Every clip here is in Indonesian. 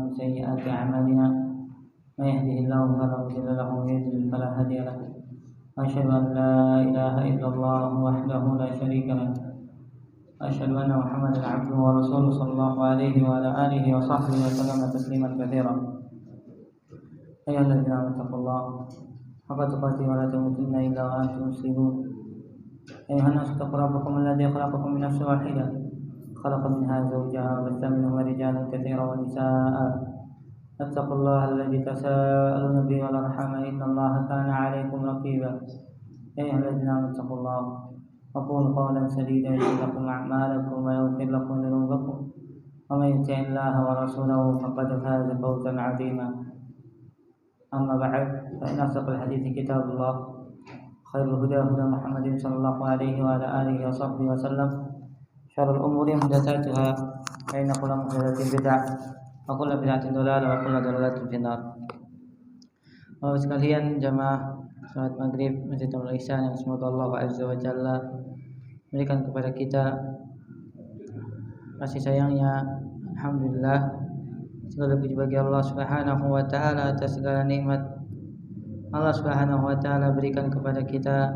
ومن سيئات أعمالنا من يهده الله فلا مضل له ومن يضلل فلا هادي له وأشهد أن لا إله إلا الله وحده لا شريك له وأشهد أن محمدا عبده ورسوله صلى الله عليه وعلى آله وصحبه وسلم تسليما كثيرا أيها الذين آمنوا اتقوا الله حق تقاته ولا تموتن إلا وأنتم مسلمون أيها الناس اتقوا ربكم الذي خلقكم من نفس واحدة خلق منها زوجها وبث منهما رجالا كثيرا ونساء اتقوا الله الذي تساءلون به والأرحام إن الله كان عليكم رقيبا أيها الذين آمنوا اتقوا الله وقولوا قولا سديدا يغفر لكم أعمالكم ويغفر لكم ذنوبكم ومن يطع الله ورسوله فقد فاز فوزا عظيما أما بعد فإن أصدق الحديث كتاب الله خير الهدى هدى محمد صلى الله عليه وعلى آله وصحبه وسلم شر الأمور محدثاتها فإن كل محدثة بدعة وكل بدعة ضلالة وكل ضلالة في النار. Bapak sekalian jamaah salat maghrib Masjid Nurul Ihsan yang semoga Allah Azza wa Jalla berikan kepada kita kasih sayangnya. Alhamdulillah, segala puji bagi Allah Subhanahu wa taala atas segala nikmat Allah Subhanahu wa taala berikan kepada kita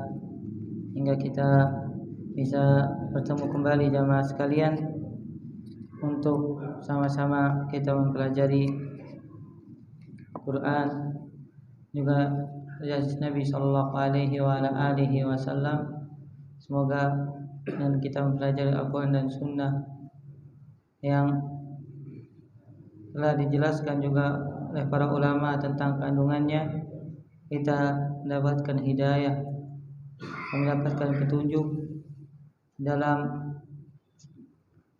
hingga kita bisa bertemu kembali jamaah sekalian untuk sama-sama kita mempelajari Quran juga hadis Nabi sallallahu alaihi wa ala alihi wasallam. Semoga dengan kita mempelajari Al-Quran dan Sunnah yang telah dijelaskan juga oleh para ulama tentang kandungannya, kita mendapatkan hidayah, mendapatkan petunjuk dalam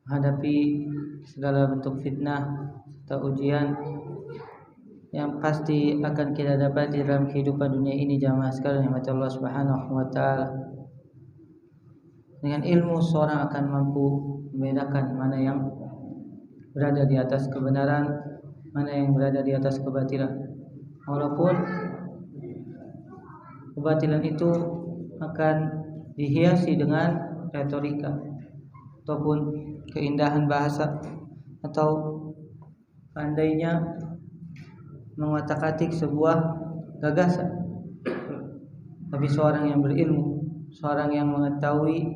menghadapi segala bentuk fitnah atau ujian yang pasti akan kita dapati dalam kehidupan dunia ini jamaah sekalian yang Allah Subhanahu wa taala. Dengan ilmu seorang akan mampu membedakan mana yang berada di atas kebenaran, mana yang berada di atas kebatilan. Walaupun kebatilan itu akan dihiasi dengan retorika ataupun keindahan bahasa atau pandainya mengotak-atik sebuah gagasan. Tapi seorang yang berilmu, seorang yang mengetahui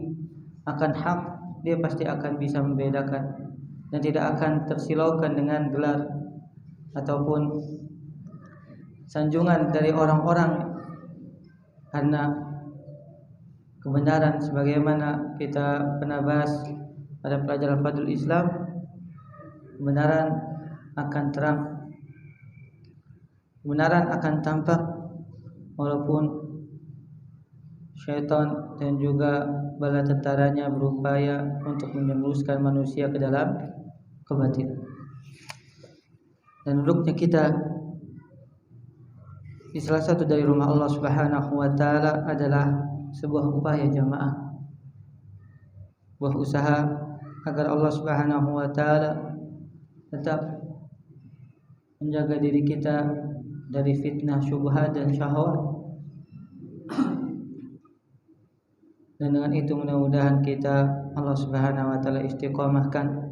akan hak, dia pasti akan bisa membedakan dan tidak akan tersilaukan dengan gelar ataupun sanjungan dari orang-orang karena kebenaran. Sebagaimana kita pernah bahas pada pelajaran Fadlul Islam, kebenaran akan terang, kebenaran akan tampak walaupun syaitan dan juga bala tentaranya berupaya untuk menjerumuskan manusia ke dalam kebatilan. Dan duduknya kita di salah satu dari rumah Allah Subhanahu wa taala adalah sebuah upaya jamaah, sebuah usaha agar Allah Subhanahu wa taala tetap menjaga diri kita dari fitnah, syubhat dan syahwat. Dan dengan itu mudah-mudahan kita Allah Subhanahu wa taala istiqomahkan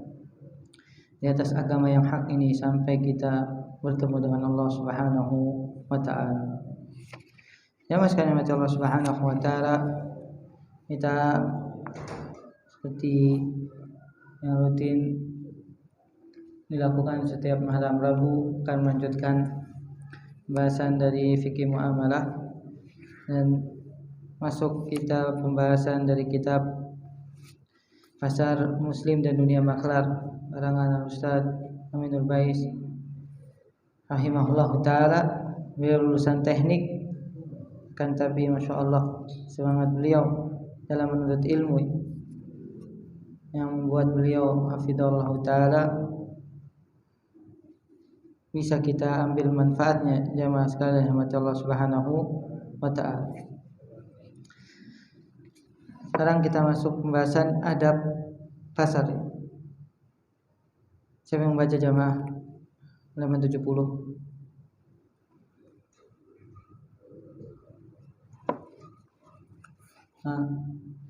di atas agama yang hak ini sampai kita bertemu dengan Allah Subhanahu wa taala. Ya mas sekalian Allah Subhanahu wa taala, kita seperti yang rutin dilakukan setiap malam Rabu akan melanjutkan pembahasan dari fikih muamalah dan masuk kita pembahasan dari kitab Pasar Muslim dan Dunia Maklar karangan Ustaz Aminul Bais rahimahullah taala. Beliau lulusan teknik, kan tapi masya Allah semangat beliau dalam menuntut ilmu yang membuat beliau hafidhahullah taala bisa kita ambil manfaatnya jamaah sekalian rahmat Allah Subhanahu wa taala. Sekarang kita masuk pembahasan adab pasar. Siapa yang membaca jamaah halaman 70?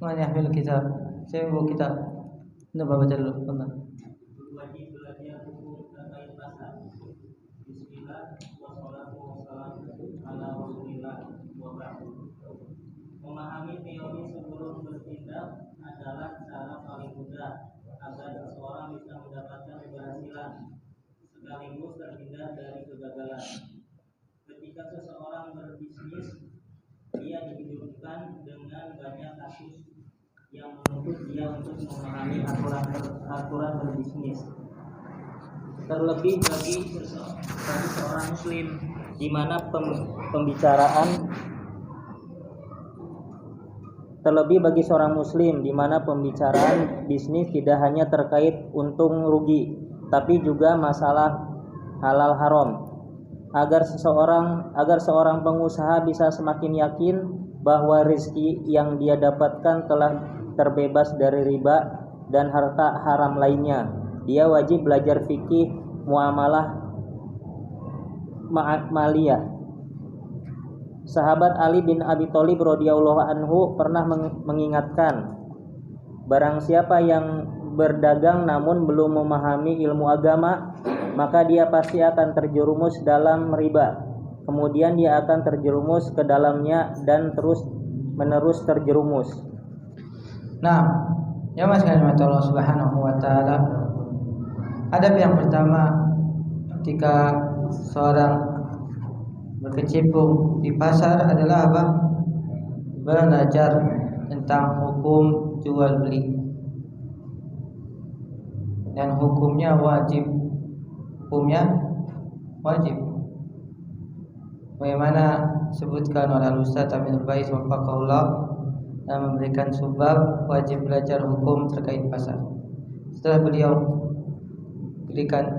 Mana yahmil kitab? Saya bawa kitab. Ini baca dulu, benar. berlaku. Memahami teori sebelum bertindak adalah cara paling mudah agar seseorang bisa mendapatkan keberhasilan sekaligus terhindar dari kegagalan. Ketika seseorang berbisnis, dia dihidupkan dengan banyak kasus yang menuntut dia untuk memahami aturan berbisnis. Terlebih bagi seorang muslim, di mana pembicaraan bisnis tidak hanya terkait untung rugi, tapi juga masalah halal haram. Agar seorang pengusaha bisa semakin yakin bahwa rezeki yang dia dapatkan telah terbebas dari riba dan harta haram lainnya, dia wajib belajar fikih muamalah maliyah. Sahabat Ali bin Abi Thalib radhiyallahu anhu pernah mengingatkan, barang siapa yang berdagang namun belum memahami ilmu agama, maka dia pasti akan terjerumus dalam riba. Kemudian dia akan terjerumus ke dalamnya dan terus menerus terjerumus. Nah, ya mas kalimat Allah Subhanahu wa taala. Adab yang pertama ketika seorang berkecimpung di pasar adalah apa? Belajar tentang hukum jual beli. Dan hukumnya wajib. Bagaimana sebutkan oleh Ustaz Aminul Bais wafaqahullah dan memberikan sebab wajib belajar hukum terkait pasar. Setelah beliau berikan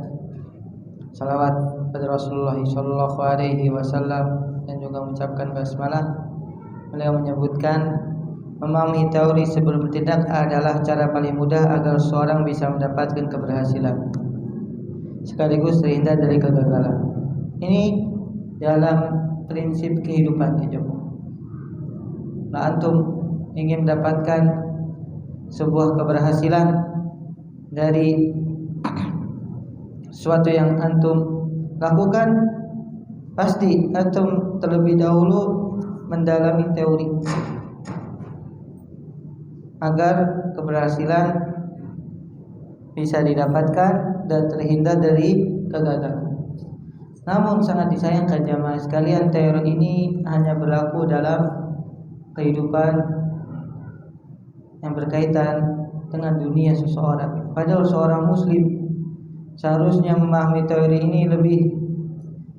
salawat pada Rasulullah sallallahu alaihi wasallam dan juga mengucapkan basmalah, beliau menyebutkan memahami teori sebelum bertindak adalah cara paling mudah agar seorang bisa mendapatkan keberhasilan sekaligus terhindar dari kegagalan. Ini dalam prinsip kehidupan hidup. Nah, antum ingin mendapatkan sebuah keberhasilan dari sesuatu yang antum lakukan, pasti antum terlebih dahulu mendalami teori agar keberhasilan bisa didapatkan dan terhindar dari kegagalan. Namun sangat disayangkan jamaah sekalian, teori ini hanya berlaku dalam kehidupan yang berkaitan dengan dunia seseorang. Padahal seorang muslim seharusnya memahami teori ini lebih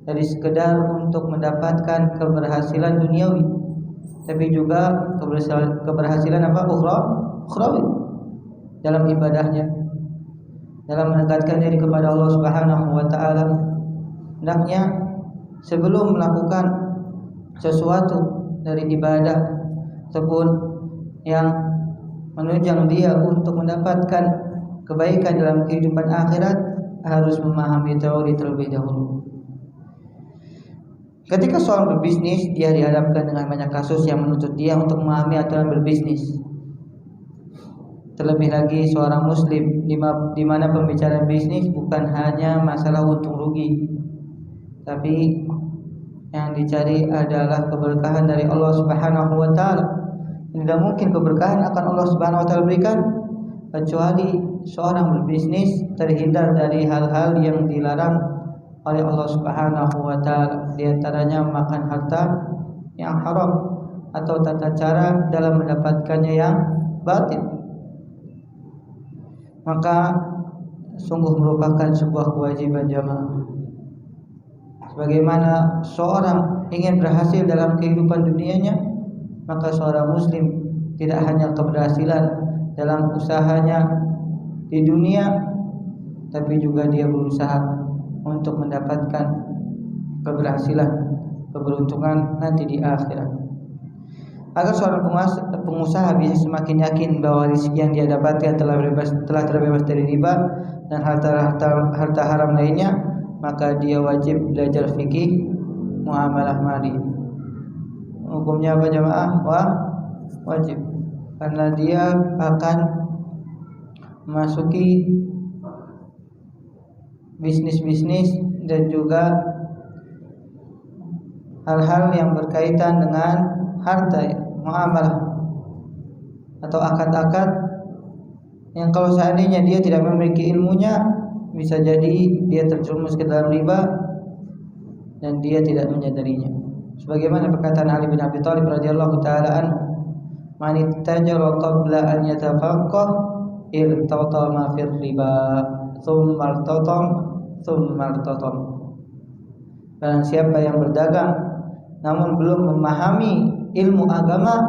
dari sekedar untuk mendapatkan keberhasilan duniawi, tapi juga keberhasilan ukhrawi dalam ibadahnya, dalam mendekatkan diri kepada Allah Subhanahu wa taala. Hendaknya sebelum melakukan sesuatu dari ibadah ataupun yang menunjang dia untuk mendapatkan kebaikan dalam kehidupan akhirat, harus memahami teori terlebih dahulu. Ketika seorang berbisnis, dia dihadapkan dengan banyak kasus yang menuntut dia untuk memahami aturan berbisnis. Terlebih lagi seorang muslim, di mana pembicaraan bisnis bukan hanya masalah untung rugi, tapi yang dicari adalah keberkahan dari Allah Subhanahu wa taala. Tidak mungkin keberkahan akan Allah Subhanahu wa taala berikan kecuali seorang berbisnis terhindar dari hal-hal yang dilarang oleh Allah Subhanahu wa taala, di antaranya makan harta yang haram atau tata cara dalam mendapatkannya yang batil. Maka sungguh merupakan sebuah kewajiban jamaah. Sebagaimana seorang ingin berhasil dalam kehidupan dunianya, maka seorang muslim tidak hanya keberhasilan dalam usahanya di dunia, tapi juga dia berusaha untuk mendapatkan keberhasilan, keberuntungan nanti di akhirat. Agar seorang pengusaha bisa semakin yakin bahwa rezeki yang dia dapatkan telah terbebas dari riba dan harta haram lainnya, maka dia wajib belajar fikih muamalah mali. Hukumnya apa jamaah? Wajib, karena dia akan memasuki bisnis dan juga hal-hal yang berkaitan dengan harta, muamalah atau akad-akad yang kalau seandainya dia tidak memiliki ilmunya, bisa jadi dia terjerumus ke dalam riba dan dia tidak menyadarinya. Sebagaimana perkataan Ali bin Abi Thalib radhiyallahu taala anhu, "Man ittajara qabla an yatafaqqah irtatama fir riba, tsumma irtatam." Barang siapa yang berdagang namun belum memahami ilmu agama,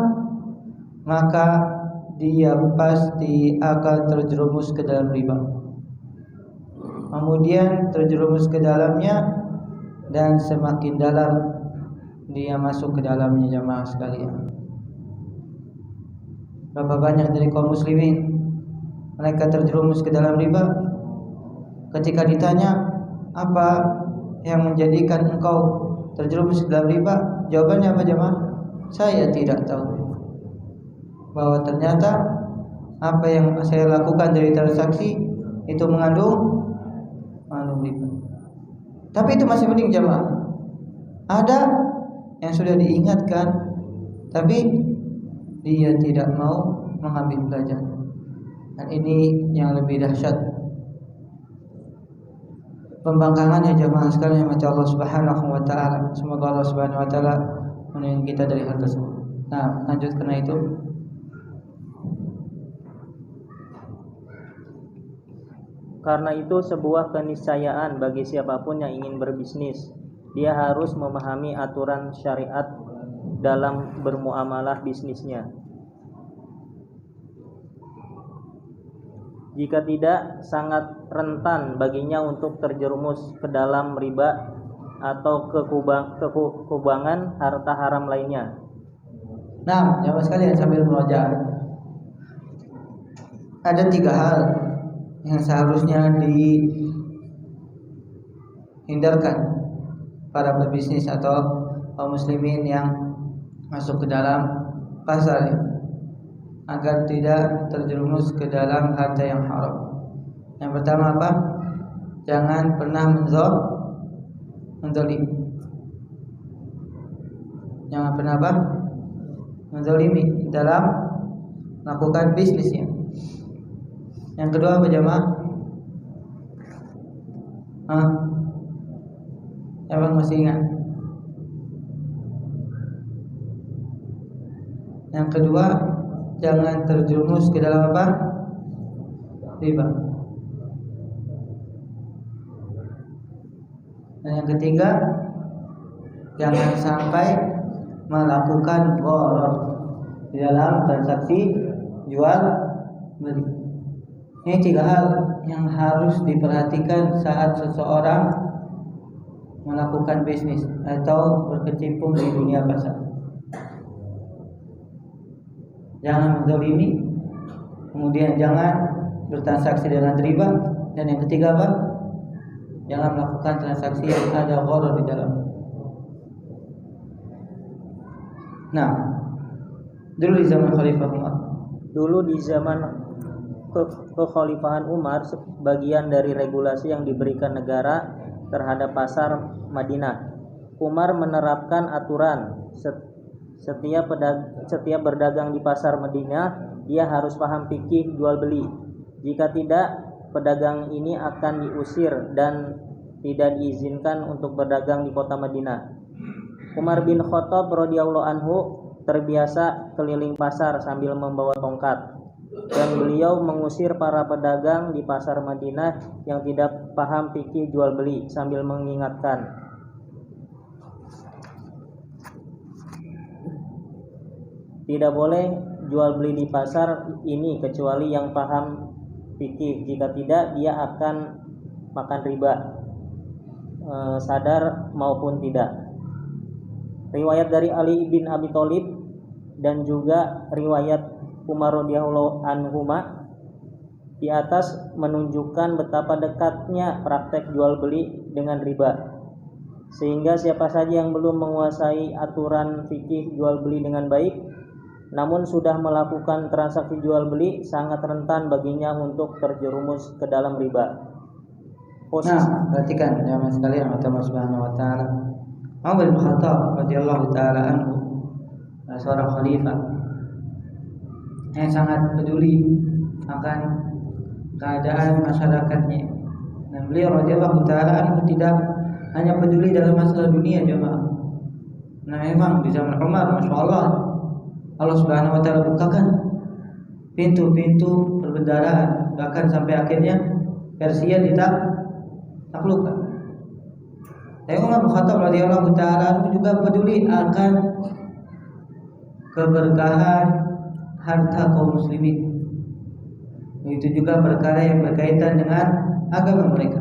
maka dia pasti akan terjerumus ke dalam riba. Kemudian terjerumus ke dalamnya dan semakin dalam dia masuk ke dalamnya, jamaah sekalian. Berapa banyak dari kaum muslimin mereka terjerumus ke dalam riba? Ketika ditanya, apa yang menjadikan engkau terjerumus ke dalam riba? Jawabannya apa, jemaah? Saya tidak tahu. Bahwa ternyata apa yang saya lakukan dari transaksi itu mengandung riba. Tapi itu masih mending, jemaah. Ada yang sudah diingatkan tapi dia tidak mau mengambil pelajaran. Dan ini yang lebih dahsyat. Pembangkangannya jemaah sekalian yang mati Allah Subhanahu wa taala. Semoga Allah Subhanahu wa taala melindungi kita dari hal tersebut. Nah, lanjut karena itu. Karena itu sebuah keniscayaan bagi siapapun yang ingin berbisnis, dia harus memahami aturan syariat dalam bermuamalah bisnisnya. Jika tidak, sangat rentan baginya untuk terjerumus ke dalam riba atau kekubangan harta haram lainnya. Nah, jamaah sekalian sambil meroja, ada 3 hal yang seharusnya dihindarkan para pebisnis atau kaum muslimin yang masuk ke dalam pasar agar tidak terjerumus ke dalam harta yang haram. Yang pertama apa? Jangan pernah menzalimi. Jangan pernah apa? Menzalimi dalam melakukan bisnisnya. Yang kedua apa, jemaah? Siapa masih ingat? Yang kedua, jangan terjerumus ke dalam apa? Riba. Dan yang ketiga, jangan sampai melakukan gharar di dalam transaksi jual beli. Ini 3 hal yang harus diperhatikan saat seseorang melakukan bisnis atau berkecimpung di dunia pasar. Jangan menzalimi, kemudian jangan bertransaksi dengan riba, dan yang ketiga apa? Jangan melakukan transaksi yang ada gharar di dalam. Nah, dulu di zaman Khalifah Umar, kekhalifahan Umar, sebagian dari regulasi yang diberikan negara terhadap pasar Madinah, Umar menerapkan aturan setiap berdagang di pasar Madinah dia harus paham fikih jual beli. Jika tidak, pedagang ini akan diusir dan tidak diizinkan untuk berdagang di kota Madinah. Umar bin Khattab radhiyallahu anhu terbiasa keliling pasar sambil membawa tongkat, dan beliau mengusir para pedagang di pasar Madinah yang tidak paham fikih jual beli sambil mengingatkan, tidak boleh jual beli di pasar ini kecuali yang paham fikih. Jika tidak, dia akan makan riba, sadar maupun tidak. Riwayat dari Ali bin Abi Thalib dan juga riwayat Umar radhiyallahu anhuma di atas menunjukkan betapa dekatnya praktek jual beli dengan riba, sehingga siapa saja yang belum menguasai aturan fikih jual beli dengan baik namun sudah melakukan transaksi jual beli, sangat rentan baginya untuk terjerumus ke dalam riba. Nah, perhatikan jemaah sekalian, Allah Subhanahu wa taala Umar bin Khattab radhiyallahu taala anhu, seorang khalifah yang sangat peduli akan keadaan masyarakatnya. Dan beliau radhiyallahu taala anhu tidak hanya peduli dalam masalah dunia jemaah. Nah, memang di zaman Umar, masya Allah, Allah Subhanahu wa taala bukakan pintu-pintu perbendaharaan, bahkan sampai akhirnya Persia ditaklukkan. Tapi Umar bin Khattab radhiyallahu taala anhu juga peduli akan keberkahan harta kaum muslimin. Itu juga perkara yang berkaitan dengan agama mereka.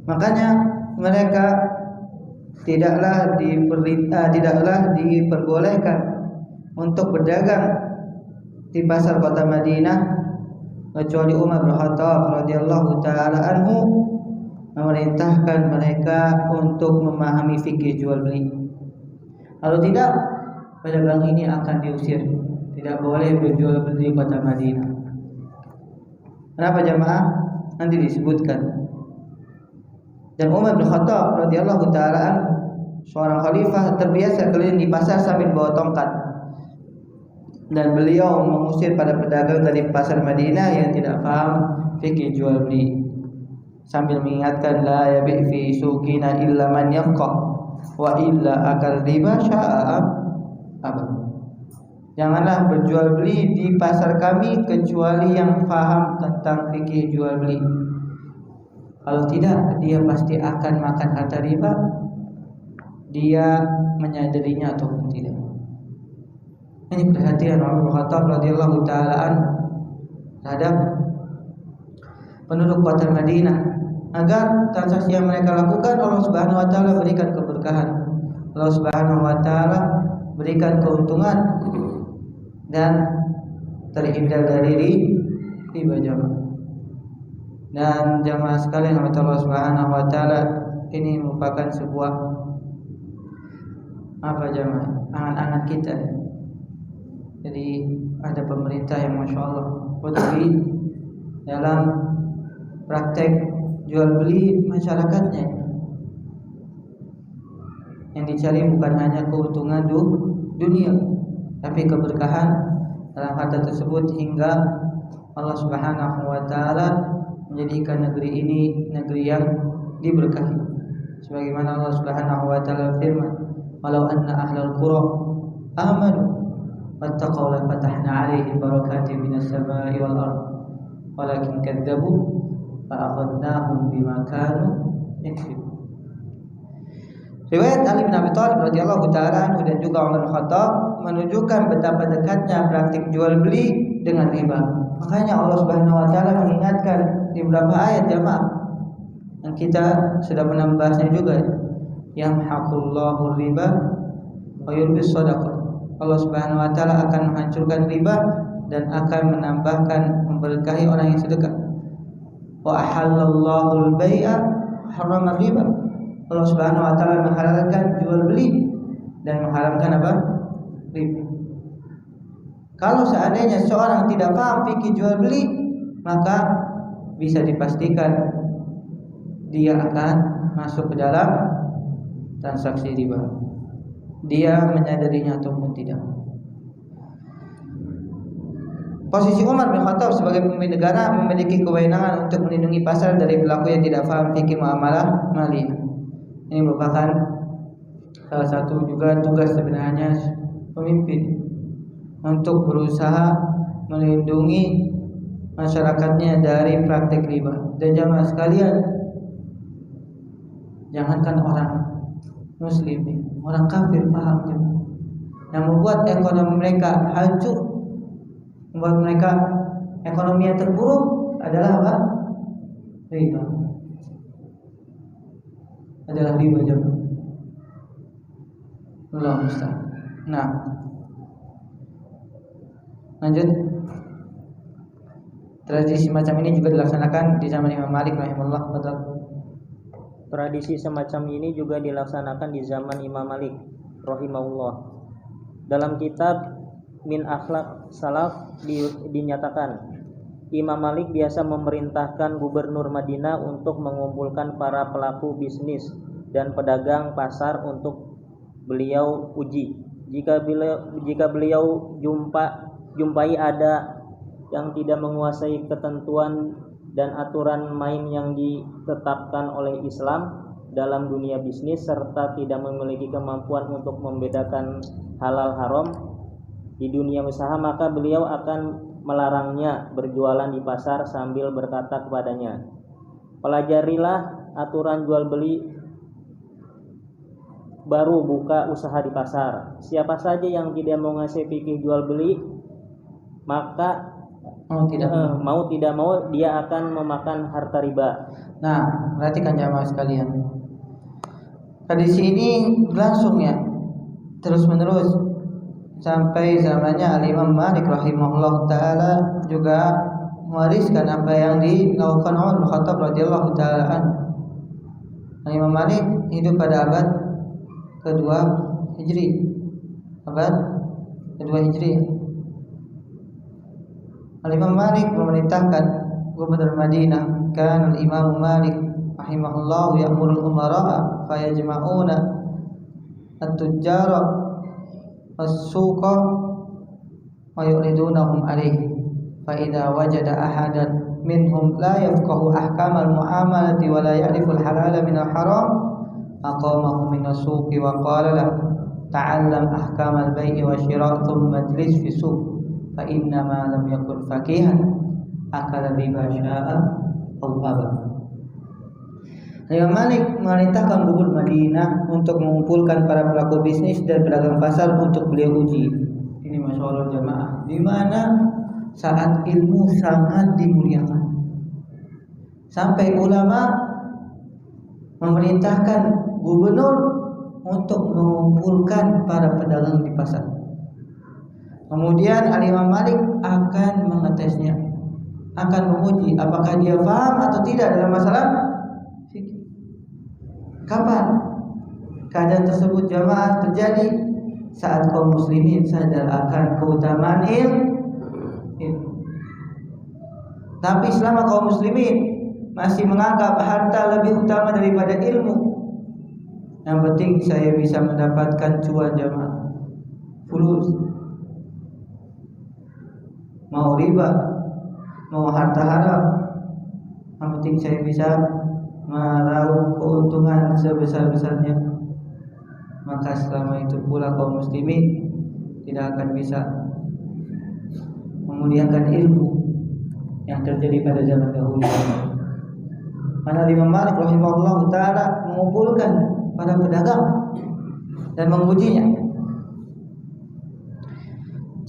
Makanya mereka tidaklah diperbolehkan untuk berdagang di pasar kota Madinah kecuali Umar bin Khattab radhiyallahu taala anhu memerintahkan mereka untuk memahami fikih jual beli. Kalau tidak, pedagang ini akan diusir. Tidak boleh berjual beli di kota Madinah. Kenapa jamaah? Nanti disebutkan. Dan Umar bin Khattab radhiyallahu taala anhu, seorang khalifah, terbiasa keliling di pasar sambil bawa tongkat. Dan beliau mengusir para pedagang dari pasar Madinah yang tidak paham fikih jual beli, sambil mengingatkan, la yabi fi suqina illa man yafqah wa illa akal riba sya'a abad. Janganlah berjual beli di pasar kami kecuali yang paham tentang fikih jual beli. Kalau tidak, dia pasti akan makan harta riba, dia menyadarinya ataupun tidak. Ini perhatian Umar bin Khattab radhiyallahu taala anhu terhadap penduduk kota Madinah, agar transaksi yang mereka lakukan Allah Subhanahu wa taala berikan keberkahan, Allah Subhanahu wa taala berikan keuntungan dan terhindar dari riba jamaah. Dan jamaah sekalian Allah Subhanahu wa taala, ini merupakan sebuah angan-angan kita. Jadi ada pemerintah yang masya Allah peduli dalam praktek jual beli masyarakatnya. Yang dicari bukan hanya keuntungan dunia, tapi keberkahan dalam harta tersebut hingga Allah Subhanahu wa taala menjadikan negeri ini negeri yang diberkahi. Sebagaimana Allah Subhanahu wa taala firman, "Walau anna ahlal qura amanu wattaqaw la fatahna 'alaihim barakatin minas sama'i wal ardh walakin kadzdzabu fa akhadnahum bima kanu yaksibun." Riwayat Ali bin Abi Thalib radhiyallahu taala anhu dan juga Umar bin Khattab menunjukkan betapa dekatnya praktik jual beli dengan riba. Makanya Allah Subhanahu wa taala mengingatkan di beberapa ayat jemaah yang kita sudah pernah membahasnya juga, yamhaqullahu riba wa yurbis shadaqah. Allah Subhanahu wa taala akan menghancurkan riba dan akan menambahkan memberkahi orang yang sedekah. Wa ahallallahu al-bai'a harrama riba. Allah Subhanahu wa taala menghalalkan jual beli dan mengharamkan apa? Riba. Kalau seandainya seorang tidak paham fikih jual beli, maka bisa dipastikan dia akan masuk ke dalam transaksi riba. Dia menyadarinya ataupun tidak. Posisi Umar bin Khattab sebagai pemimpin negara memiliki kewenangan untuk melindungi pasar dari pelaku yang tidak paham fikih muamalah maliyah. Ini merupakan salah satu juga tugas sebenarnya pemimpin untuk berusaha melindungi masyarakatnya dari praktek riba. Dan jamaah sekalian, jangankan orang muslim, orang kafir paham yang membuat ekonomi mereka hancur, membuat mereka ekonomi yang terpuruk adalah apa? Riba. Adalah riba jemaah. Allah musta'an. Nah, lanjut. Tradisi semacam ini juga dilaksanakan di zaman Imam Malik rahimahullah. Tradisi semacam ini juga dilaksanakan di zaman Imam Malik rahimahullah. Dalam kitab Min Akhlaq Salaf dinyatakan, Imam Malik biasa memerintahkan gubernur Madinah untuk mengumpulkan para pelaku bisnis dan pedagang pasar untuk beliau uji. Jika beliau jumpai ada yang tidak menguasai ketentuan dan aturan main yang ditetapkan oleh Islam dalam dunia bisnis serta tidak memiliki kemampuan untuk membedakan halal haram di dunia usaha, maka beliau akan melarangnya berjualan di pasar sambil berkata kepadanya, pelajarilah aturan jual beli baru buka usaha di pasar. Siapa saja yang tidak menguasai fikih jual beli, maka mau tidak mau dia akan memakan harta riba. Nah, perhatikan jamaah sekalian. Tradisi ini berlangsung ya, terus menerus sampai zamannya Al-Imam Malik rahimahullah taala juga mewariskan apa yang dilakukan Umar bin Khattab radhiyallahu taala anhu. Al-Imam Malik hidup pada abad kedua Hijri. Al-Imam Malik memerintahkan gubernur Madinah, kan al-Imam Malik rahimahullah ya'murul umara fa yajma'una at-tujjara as-suqa wa yuridunahum alayhi fa idza wajada ahadan minhum la yafqahu ahkamal muamalati wa la ya'rifu al-halala min al-haram aqamahu min as-suqi wa qala lahu ta'allam ahkamal bai'i wa syira' thumma majlis fi suq fa inna ma lam yakun faqihan akala riba sya'a aw aba. Imam Malik memerintahkan gubernur Madinah untuk mengumpulkan para pelaku bisnis dan pedagang pasar untuk beliau uji. Ini Masya Allah jamaah, di mana saat ilmu sangat dimuliakan sampai ulama memerintahkan gubernur untuk mengumpulkan para pedagang di pasar. Kemudian Al-Imam Malik akan mengetesnya, akan menguji apakah dia paham atau tidak dalam masalah fikih. Kapan keadaan tersebut jamaah terjadi? Saat kaum muslimin sadar akan keutamaan ilmu. Tapi selama kaum muslimin masih menganggap harta lebih utama daripada ilmu, yang penting saya bisa mendapatkan cuan jamaah, fulus, mau riba, mau harta haram, yang penting saya bisa meraup keuntungan sebesar-besarnya, maka selama itu pula kaum muslimin tidak akan bisa memuliakan ilmu yang terjadi pada zaman dahulu. Karena Imam Malik rahimahullah taala mengumpulkan para pedagang dan mengujinya.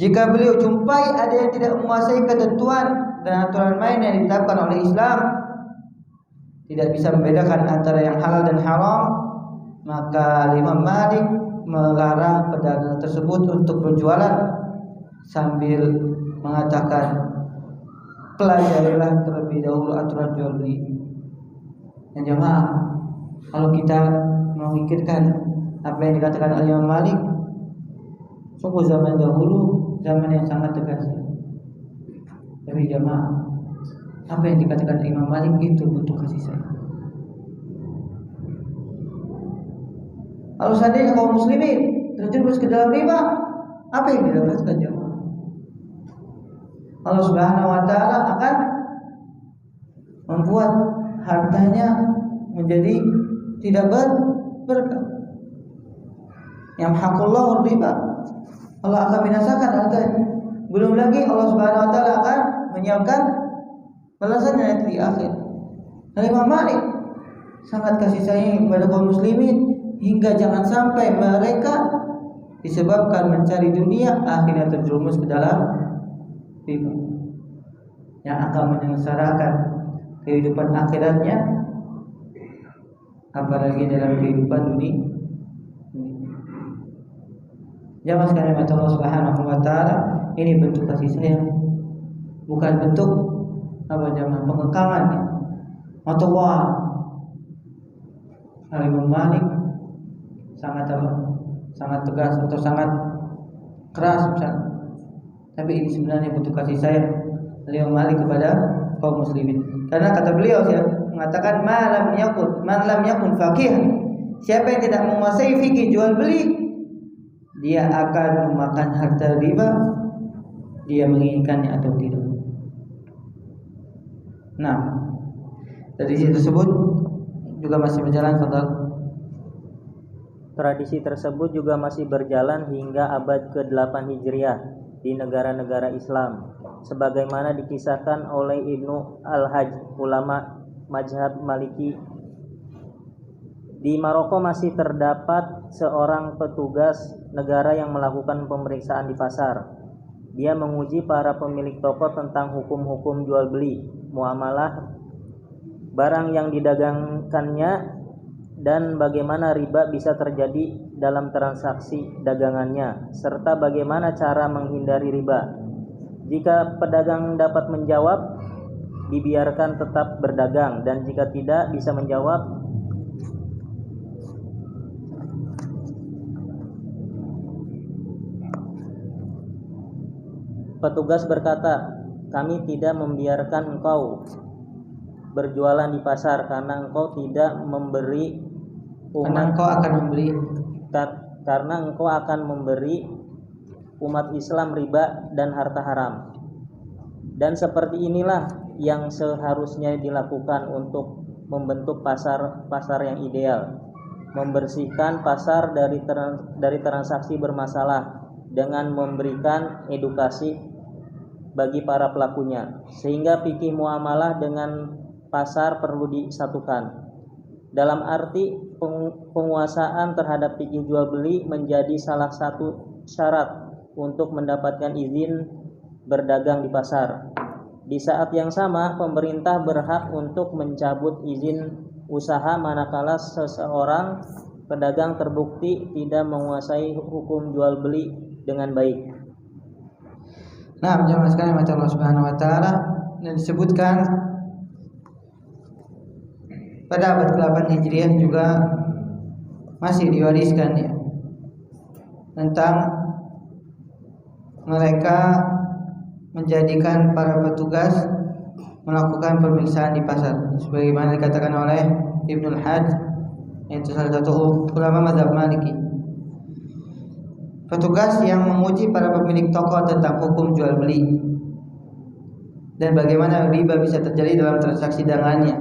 Jika beliau jumpai ada yang tidak menguasai ketentuan dan aturan main yang ditetapkan oleh Islam, tidak bisa membedakan antara yang halal dan haram, maka Imam Malik melarang pedagang tersebut untuk berjualan sambil mengatakan, pelajarilah terlebih dahulu aturan jual beli. Dan jemaah, kalau kita memikirkan apa yang dikatakan oleh Imam Malik, sungguh zaman dahulu zaman yang sangat tegas. Tapi jemaah, apa yang dikatakan Imam Malik itu bentuk kasih sayang. Kalau seandainya kaum muslimin terjerumus ke dalam riba, apa yang didapatkan jemaah? Allah Subhanahu wa taala akan membuat hartanya menjadi tidak berkah. Yamhaqullahu riba, Allah akan binasakan hartanya. Belum lagi Allah Subhanahu wa taala akan menyiapkan balasannya di akhir. Dan Imam Malik sangat kasih sayang kepada kaum muslimin hingga jangan sampai mereka disebabkan mencari dunia akhirnya terjerumus ke dalam riba yang akan menyengsarakan kehidupan akhiratnya, apalagi dalam kehidupan dunia. Jamaah sekalian Allah Subhanahu wa taala, ini bentuk kasih sayang, bukan bentuk apa jamaah pengekangan atau wah. Imam Malik sangat tegas atau sangat keras misalnya. Tapi ini sebenarnya bentuk kasih sayang Imam Malik kepada kaum muslimin. Karena kata beliau ya, mengatakan man lam yakun faqih, siapa yang tidak menguasai fikih jual beli, dia akan memakan harta riba, dia menginginkannya atau tidak. Nah, tradisi tersebut juga masih berjalan, Fadal. Tradisi tersebut juga masih berjalan hingga abad ke-8 Hijriah di negara-negara Islam, sebagaimana dikisahkan oleh Ibnu Al-Hajj, ulama mazhab Maliki. Di Maroko masih terdapat seorang petugas negara yang melakukan pemeriksaan di pasar. Dia menguji para pemilik toko tentang hukum-hukum jual beli, muamalah, barang yang didagangkannya, dan bagaimana riba bisa terjadi dalam transaksi dagangannya, serta bagaimana cara menghindari riba. Jika pedagang dapat menjawab, dibiarkan tetap berdagang, dan jika tidak bisa menjawab, petugas berkata, "Kami tidak membiarkan engkau berjualan di pasar karena engkau tidak memberi Karena engkau akan memberi umat Islam riba dan harta haram." Dan seperti inilah yang seharusnya dilakukan untuk membentuk pasar yang ideal, membersihkan pasar dari transaksi bermasalah dengan memberikan edukasi bagi para pelakunya, sehingga fikih muamalah dengan pasar perlu disatukan. Dalam arti penguasaan terhadap fikih jual beli menjadi salah satu syarat untuk mendapatkan izin berdagang di pasar. Di saat yang sama, pemerintah berhak untuk mencabut izin usaha manakala seseorang pedagang terbukti tidak menguasai hukum jual beli dengan baik. Nah, jemaah sekalian mata Allah Subhanahu wa taala, dan disebutkan pada abad ke-8 Hijriah juga masih diwariskan ya, tentang mereka menjadikan para petugas melakukan pemeriksaan di pasar, sebagaimana dikatakan oleh Ibnu Al-Hajj, yaitu salah satu ulama mazhab Maliki. Petugas yang menguji para pemilik toko tentang hukum jual beli dan bagaimana riba bisa terjadi dalam transaksi dagangannya.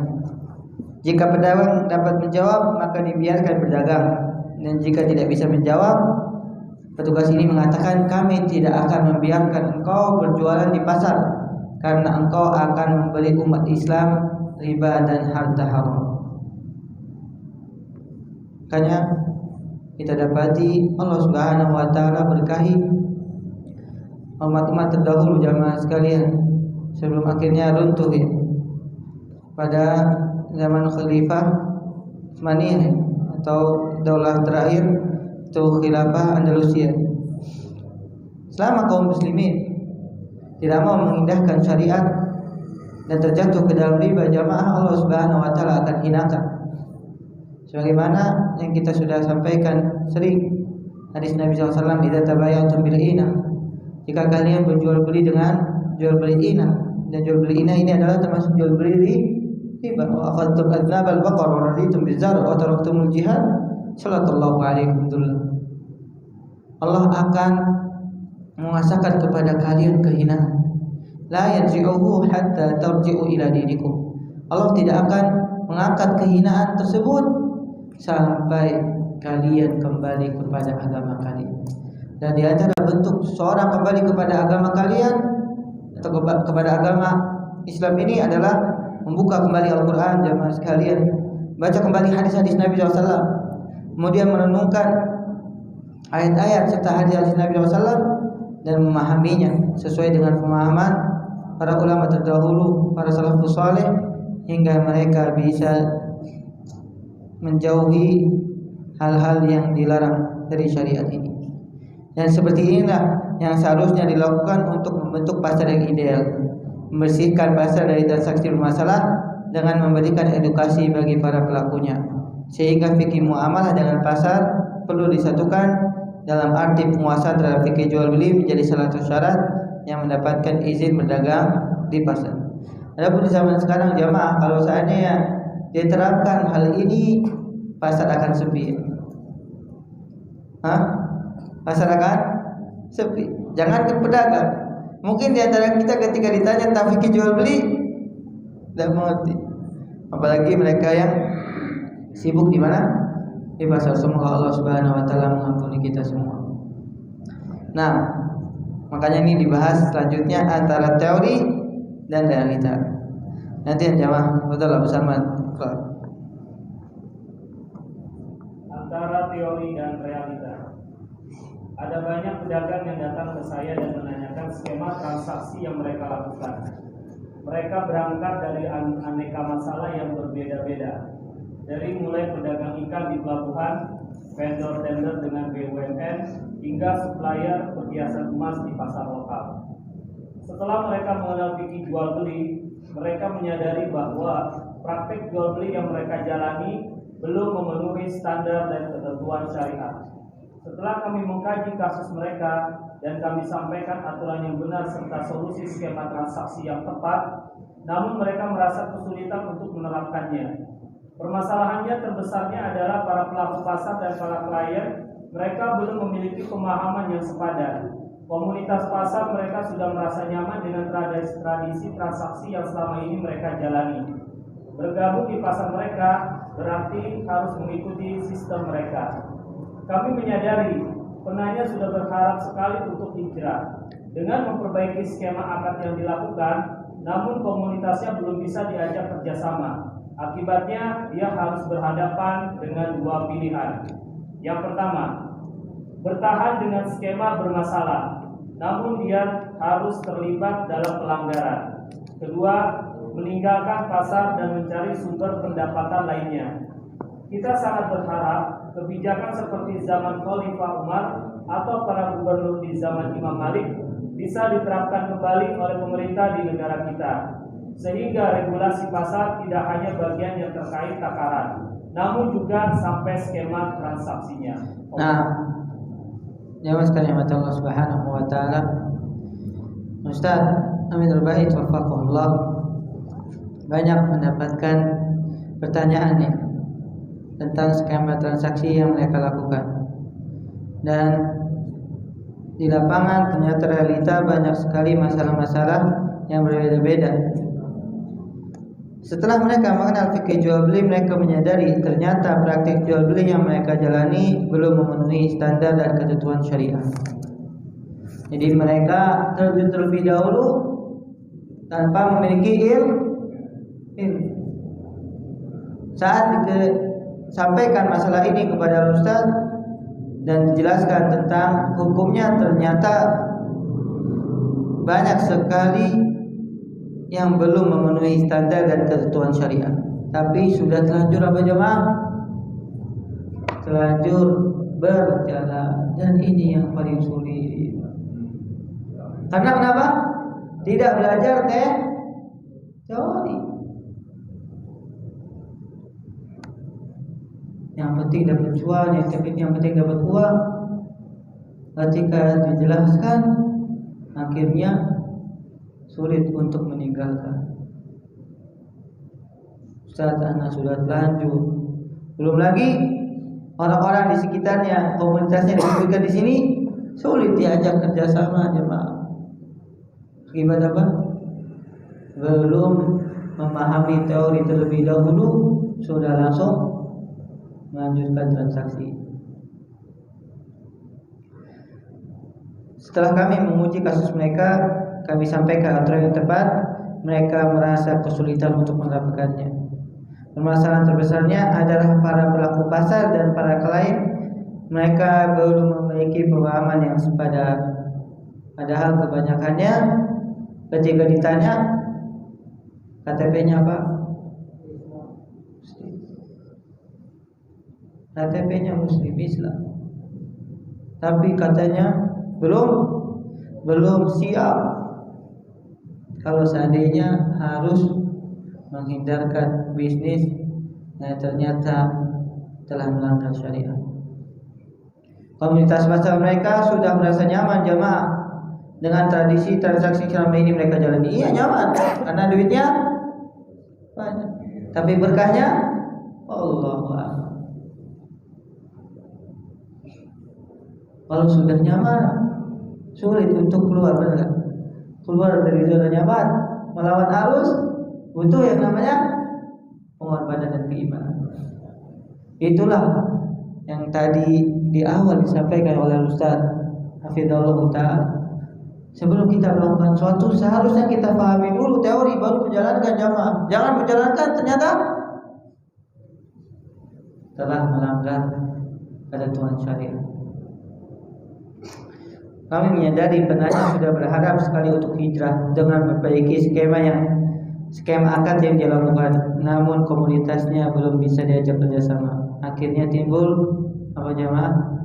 Jika pedagang dapat menjawab, maka dibiarkan berdagang, dan jika tidak bisa menjawab, petugas ini mengatakan, "Kami tidak akan membiarkan engkau berjualan di pasar karena engkau akan memberi umat Islam riba dan harta haram." Makanya kita dapati Allah Subhanahu wa taala berkahi umat-umat terdahulu, jamaah sekalian, sebelum akhirnya runtuh ya, pada zaman Khalifah Utsmaniyah atau daulah terakhir atau Khilafah Andalusia. Selama kaum muslimin tidak mau mengindahkan syariat dan terjatuh ke dalam riba, jamaah, Allah Subhanahu wa taala akan hinakan. Sebagaimana yang kita sudah sampaikan sering, hadis Nabi SAW, "Idza tabayatum bil ina." Jika kalian berjual beli dengan jual beli ina, dan jual beli ina ini adalah termasuk jual beli riba. Wa akhadtum adnabal baqar wa raditum bizar wa taraktumul jihad, sallallahu alaihi wasallam. Allah akan menguasakan kepada kalian kehinaan. La yarji'uhu hatta tarji'u ila dinikum. Allah tidak akan mengangkat kehinaan tersebut sampai kalian kembali kepada agama kalian. Dan di antara bentuk seorang kembali kepada agama kalian atau kepada agama Islam ini adalah membuka kembali Al-Quran, jamaah sekalian, baca kembali hadis-hadis Nabi SAW, kemudian merenungkan ayat-ayat serta hadis-hadis Nabi SAW dan memahaminya sesuai dengan pemahaman para ulama terdahulu, para salafus saleh, hingga mereka bisa menjauhi hal-hal yang dilarang dari syariat ini. Dan seperti inilah yang seharusnya dilakukan untuk membentuk pasar yang ideal, membersihkan pasar dari transaksi bermasalah dengan memberikan edukasi bagi para pelakunya, sehingga fikih muamalah dengan pasar perlu disatukan dalam arti penguasaan terhadap fikih jual beli menjadi salah satu syarat yang mendapatkan izin berdagang di pasar. Adapun di zaman sekarang, jamaah, kalau seandainya diterapkan hal ini pasar akan sepi. Pasar akan sepi. Jangan ke pedagang. Mungkin di antara kita ketika ditanya tafsir jual beli tidak mengerti. Apalagi mereka yang sibuk di mana? Di pasar. Semoga Allah Subhanahu wa taala mengampuni kita semua. Nah, makanya ini dibahas selanjutnya antara teori dan realita. Nanti yang jamaah betul Abu Salman. Antara teori dan realita. Ada banyak pedagang yang datang ke saya dan menanyakan skema transaksi yang mereka lakukan. Mereka berangkat dari aneka masalah yang berbeda-beda. Dari mulai pedagang ikan di pelabuhan, vendor tender dengan BUMN, hingga supplier perhiasan emas di pasar lokal. Setelah mereka mengenal fikih jual beli, mereka menyadari bahwa praktek jual beli yang mereka jalani belum memenuhi standar dan ketentuan syariat. Setelah kami mengkaji kasus mereka dan kami sampaikan aturan yang benar serta solusi skema transaksi yang tepat, namun mereka merasa kesulitan untuk menerapkannya. Permasalahannya terbesarnya adalah para pelaku pasar dan para klien, mereka belum memiliki pemahaman yang sepadan. Komunitas pasar mereka sudah merasa nyaman dengan tradisi transaksi yang selama ini mereka jalani. Bergabung di pasar mereka berarti harus mengikuti sistem mereka. Kami menyadari penanya sudah berharap sekali untuk hijrah. Dengan memperbaiki skema akad yang dilakukan, namun komunitasnya belum bisa diajak kerjasama. Akibatnya dia harus berhadapan dengan dua pilihan. Yang pertama, bertahan dengan skema bermasalah, namun dia harus terlibat dalam pelanggaran. Kedua, meninggalkan pasar dan mencari sumber pendapatan lainnya. Kita sangat berharap kebijakan seperti zaman Khalifah Umar atau para gubernur di zaman Imam Malik bisa diterapkan kembali oleh pemerintah di negara kita, sehingga regulasi pasar tidak hanya bagian yang terkait takaran, namun juga sampai skema transaksinya. Nah, jamaah sekalian Allah Subhanahu wa taala, Ustaz Aminul Bait wafaqahullah banyak mendapatkan pertanyaan nih tentang skema transaksi yang mereka lakukan. Dan di lapangan ternyata realita banyak sekali masalah-masalah yang berbeda-beda. Setelah mereka mengenal fikih jual beli, mereka menyadari ternyata praktik jual beli yang mereka jalani belum memenuhi standar dan ketentuan syariah. Jadi mereka terjun terlebih dahulu tanpa memiliki ilmu. Saat disampaikan masalah ini kepada Ustaz dan dijelaskan tentang hukumnya, ternyata banyak sekali yang belum memenuhi standar dan ketentuan syariat. Tapi sudah terlanjur apa jemaah? Terlanjur berjalan, dan ini yang paling sulit. Karena kenapa? Tidak belajar teori. Yang penting dapat cuan, yang penting dapat uang. Ketika dijelaskan, akhirnya sulit untuk meninggalkan. Ustaz, anak sudah terlanjur. Belum lagi orang-orang di sekitarnya, komunitasnya disebutkan di sini, sulit diajak kerjasama jemaah. Akibat apa? Belum memahami teori terlebih dahulu, sudah langsung melanjutkan transaksi. Setelah kami menguji kasus mereka, kami sampaikan aturan yang tepat, mereka merasa kesulitan untuk menerapkannya. Permasalahan terbesarnya adalah para pelaku pasar dan para klien. Mereka belum memiliki pemahaman yang sepadan. Padahal kebanyakannya ketika ditanya KTP-nya apa? KTP-nya Muslim Islam. Tapi katanya belum siap. Kalau seandainya harus menghindarkan bisnis yang ternyata telah melanggar syariat. Komunitas pasar mereka sudah merasa nyaman jemaah dengan tradisi transaksi selama ini mereka jalani. Iya nyaman karena duitnya banyak. Tapi berkahnya Allahu a'lam. Kalau sudah nyaman, sulit untuk keluar, benar? Keluar dari zona nyaman, melawan arus, butuh yang namanya pengorbanan dan keimanan. Itulah yang tadi di awal disampaikan oleh Ustaz Hafizahullah Ta'ala. Sebelum kita melakukan suatu, seharusnya kita pahami dulu teori, baru menjalankan jamaah. Jangan menjalankan ternyata telah melanggar ketentuan syariat. Kami menyadari penanya sudah berharap sekali untuk hijrah dengan memperbaiki skema akad yang dilakukan, namun komunitasnya belum bisa diajak kerjasama. Akhirnya timbul apa jamaah?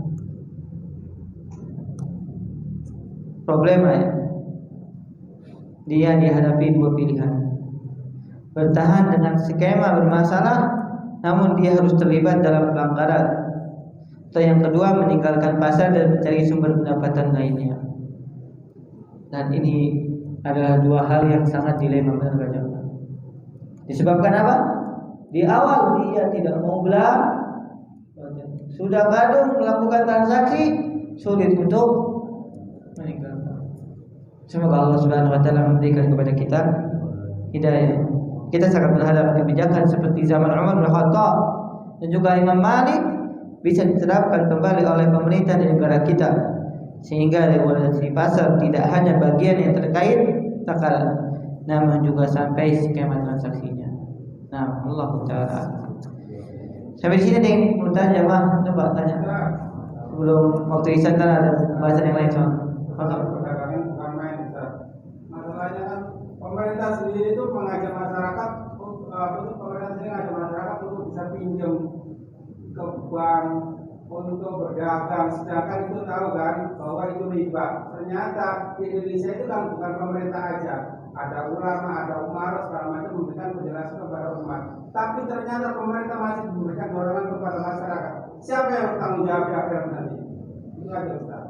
Problema ya. Dia dihadapi dua pilihan: bertahan dengan skema bermasalah, namun dia harus terlibat dalam pelanggaran. Atau yang kedua, meninggalkan pasar dan mencari sumber pendapatan lainnya. Dan ini adalah dua hal yang sangat dilema, benar gak jemaah? Disebabkan apa? Di awal dia tidak mau belah, sudah kadung melakukan transaksi, sulit untuk meninggalkan. Semoga Allah Subhanahu wa taala memberikan kepada kita hidayah. Kita sangat berharap kebijakan seperti zaman Umar bin Khattab dan juga Imam Malik bisa diterapkan kembali oleh pemerintah di negara kita, sehingga regulasi pasar tidak hanya bagian yang terkait takaran, namun juga sampai skema transaksinya. Nah, Allah Ta'ala. Sampai di sini nih, pertanyaan jamaah, coba tanya. Sebelum waktu isya kan ada bahasan yang lain soal. Perdagangan bukan main, masalahnya kan pemerintah sendiri itu mengajak masyarakat, pemerintah sendiri mengajak masyarakat untuk bisa pinjam ke bank untuk berdagang, sedangkan itu tahu kan bahwa itu riba. Ternyata di Indonesia itu kan bukan pemerintah aja, ada ulama, ada umar, segala macam memberikan penjelasan kepada umat. Tapi ternyata pemerintah masih memberikan dorongan kepada masyarakat. Siapa yang bertanggung jawab di akhirat nanti? Itu aja Ustaz.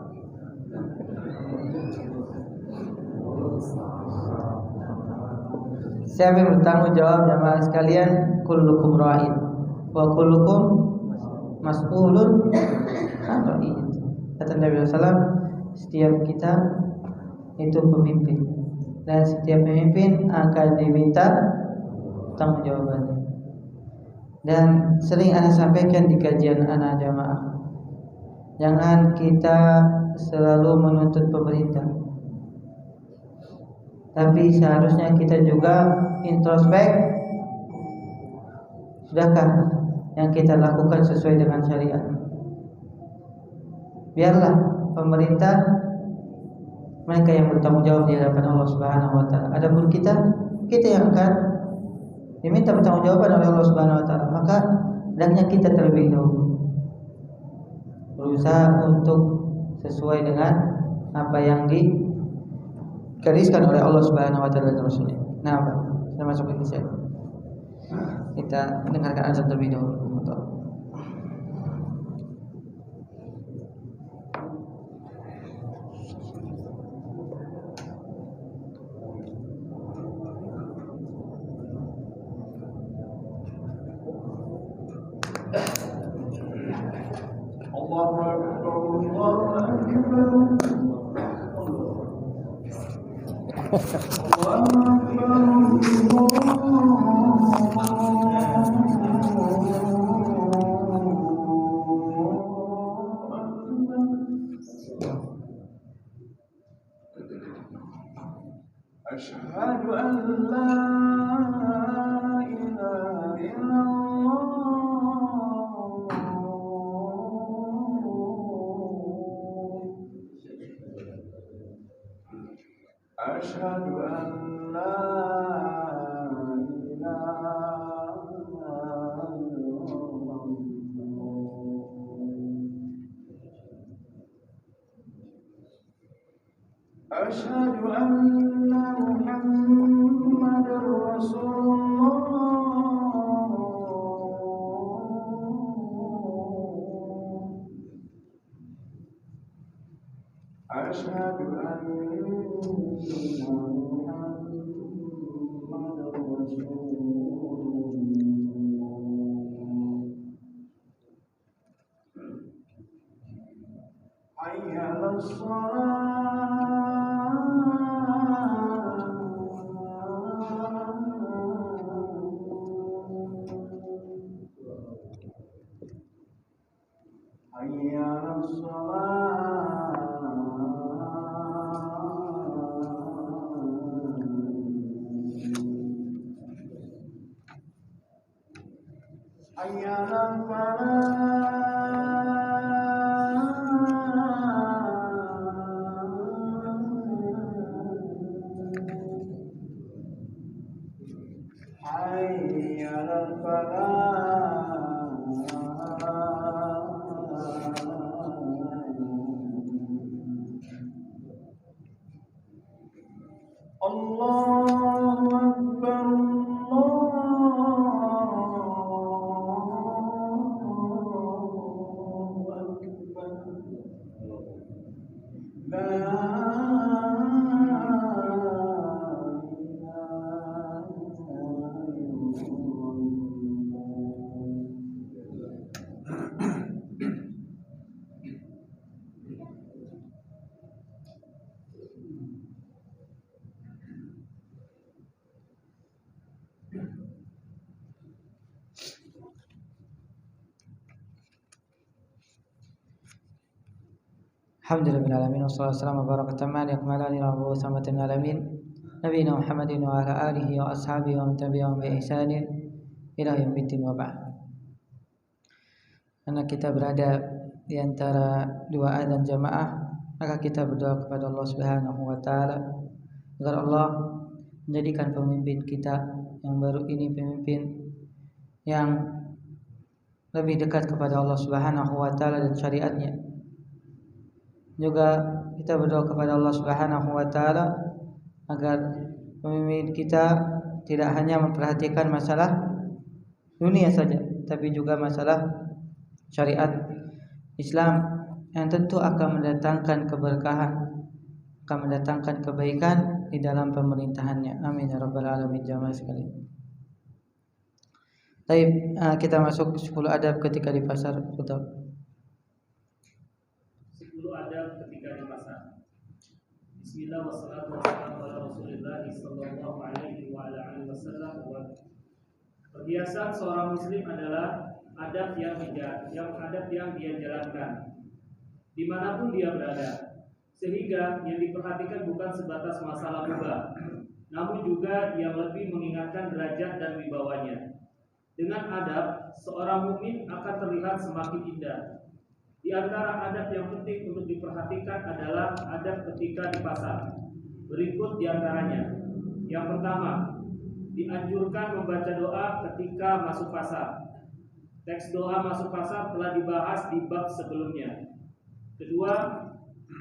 Siapa yang bertanggung jawab jamaah sekalian? Kullukum ra'in wa kullukum mas'ulun an ra'iyati. Kata Nabi SAW, setiap kita itu pemimpin, dan setiap pemimpin akan diminta tanggung jawabannya. Dan sering ana sampaikan di kajian ana jamaah, jangan kita selalu menuntut pemerintah, tapi seharusnya kita juga introspek. Sudahkah yang kita lakukan sesuai dengan syariat? Biarlah pemerintah, mereka yang bertanggung jawab di hadapan Allah Subhanahu wa taala. Adapun kita yang akan diminta pertanggungjawaban oleh Allah Subhanahu wa taala. Maka hendaknya kita terlebih dahulu berusaha untuk sesuai dengan apa yang digariskan oleh Allah Subhanahu wa taala dan Rasulnya. Nah, kita masuk ke kisah. Kita dengarkan azan terlebih dahulu. أشهد أن لا إله إلا الله أشهد أن لا إله إلا الله أشهد أن محمد رسول الله أشهد أن محمد رسول الله Alhamdulillahirabbil alamin wassalatu wassalamu ala rahmatil alamin nabiyina Muhammadin wa ala alihi wa ashabihi wa man tabi'ahum bi ihsanin ila yaumiddin wa ba'd. Karena kita berada di antara dua azan jamaah, maka kita berdoa kepada Allah Subhanahu wa taala agar Allah menjadikan pemimpin kita yang baru ini pemimpin yang lebih dekat kepada Allah Subhanahu wa taala dan syariatnya. Juga kita berdoa kepada Allah Subhanahu wa taala agar pemimpin kita tidak hanya memperhatikan masalah dunia saja, tapi juga masalah syariat Islam yang tentu akan mendatangkan keberkahan, akan mendatangkan kebaikan di dalam pemerintahannya. Amin ya rabbal alamin jamaah sekalian. Baik, kita masuk 10 adab ketika di pasar. Betul. 10 adab ketika di pasar. Bismillah wassalatu wassalamu ala Rasulillah sallallahu alaihi wa ala alihi wasallam. Perhiasan seorang muslim adalah adab yang dia jalankan dimanapun dia berada, sehingga yang diperhatikan bukan sebatas masalah mubah, namun juga yang lebih mengingatkan derajat dan wibawanya. Dengan adab, seorang mukmin akan terlihat semakin indah. Di antara adab yang penting untuk diperhatikan adalah adab ketika di pasar. Berikut di antaranya. Yang pertama, dianjurkan membaca doa ketika masuk pasar. Teks doa masuk pasar telah dibahas di bab sebelumnya. Kedua,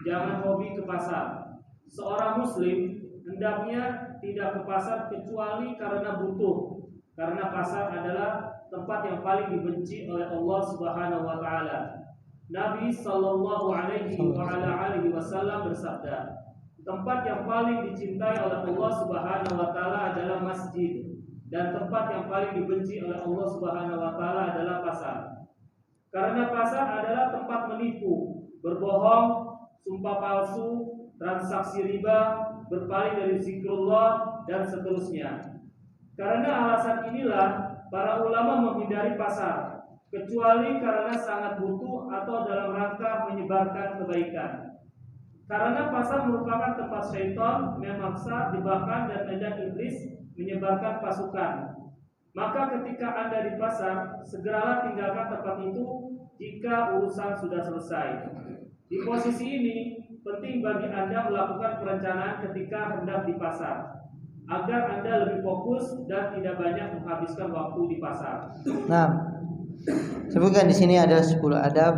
jangan hobi ke pasar. Seorang muslim hendaknya tidak ke pasar kecuali karena butuh. Karena pasar adalah tempat yang paling dibenci oleh Allah Subhanahu wa taala. Nabi sallallahu alaihi wasallam bersabda, tempat yang paling dicintai oleh Allah Subhanahu wa taala adalah masjid, dan tempat yang paling dibenci oleh Allah Subhanahu wa taala adalah pasar. Karena pasar adalah tempat menipu, berbohong, sumpah palsu, transaksi riba, berpaling dari zikrullah dan seterusnya. Karena alasan inilah para ulama menghindari pasar, kecuali karena sangat butuh atau dalam rangka menyebarkan kebaikan. Karena pasar merupakan tempat syaitan memaksa, jebakan dan ajak iblis menyebarkan pasukan. Maka ketika Anda di pasar, segeralah tinggalkan tempat itu jika urusan sudah selesai. Di posisi ini, penting bagi Anda melakukan perencanaan ketika hendak di pasar, agar Anda lebih fokus dan tidak banyak menghabiskan waktu di pasar. Nah, sebutkan di sini ada 10 adab